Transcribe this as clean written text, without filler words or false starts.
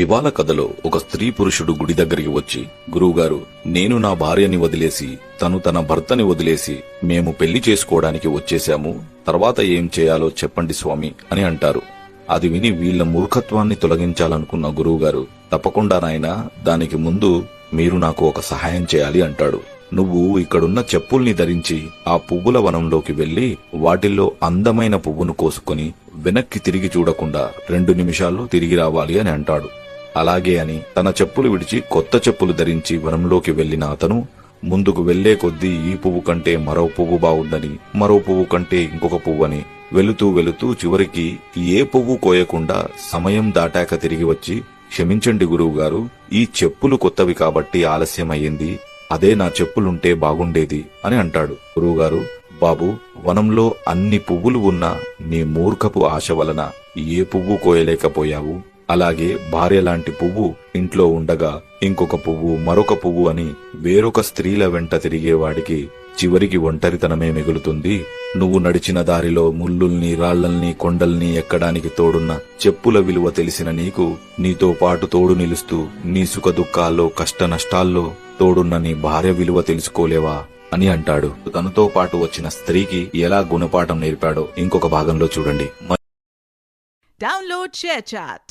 ఇవాళ కథలో ఒక స్త్రీ పురుషుడు గుడి దగ్గరికి వచ్చి, గురువుగారు, నేను నా భార్యని వదిలేసి తను తన భర్తని వదిలేసి మేము పెళ్లి చేసుకోవడానికి వచ్చేశాము, తర్వాత ఏం చేయాలో చెప్పండి స్వామి అని అంటారు. అది విని వీళ్ల మూర్ఖత్వాన్ని తొలగించాలనుకున్న గురువుగారు, తప్పకుండా నాయనా, దానికి ముందు మీరు నాకు ఒక సహాయం చేయాలి అంటాడు. నువ్వు ఇక్కడున్న చెప్పుల్ని ధరించి ఆ పువ్వుల వనంలోకి వెళ్లి వాటిల్లో అందమైన పువ్వును కోసుకుని వెనక్కి తిరిగి చూడకుండా 2 నిమిషాల్లో తిరిగి రావాలి అని అంటాడు. అలాగే అని తన చెప్పులు విడిచి కొత్త చెప్పులు ధరించి వనంలోకి వెళ్లిన అతను ముందుకు వెళ్లే కొద్దీ ఈ పువ్వు కంటే మరో పువ్వు బాగుందని, మరో పువ్వు కంటే ఇంకొక పువ్వని వెళుతూ వెళుతూ చివరికి ఏ పువ్వు కోయకుండా సమయం దాటాక తిరిగి వచ్చి, క్షమించండి గురువుగారు, ఈ చెప్పులు కొత్తవి కాబట్టి ఆలస్యమయ్యింది, అదే నా చెప్పులుంటే బాగుండేది అని అంటాడు. గురువుగారు, బాబు, వనంలో అన్ని పువ్వులు ఉన్నా నీ మూర్ఖపు ఆశ వలన ఏ పువ్వు కోయలేకపోయావు. అలాగే భార్య లాంటి పువ్వు ఇంట్లో ఉండగా ఇంకొక పువ్వు, మరొక పువ్వు అని వేరొక స్త్రీల వెంట తిరిగేవాడికి చివరికి ఒంటరితనమే మిగులుతుంది. నువ్వు నడిచిన దారిలో ముల్లుల్ని, రాళ్లల్ని, కొండల్ని ఎక్కడానికి తోడున్న చెప్పుల విలువ తెలిసిన నీకు నీతో పాటు తోడు నిలుస్తూ నీ సుఖ దుఃఖాల్లో, కష్ట నష్టాల్లో తోడున్న నీ భార్య విలువ తెలుసుకోలేవా అని అంటాడు. తనతో పాటు వచ్చిన స్త్రీకి ఎలా గుణపాఠం నేర్పాడో ఇంకొక భాగంలో చూడండి. Download ShareChat.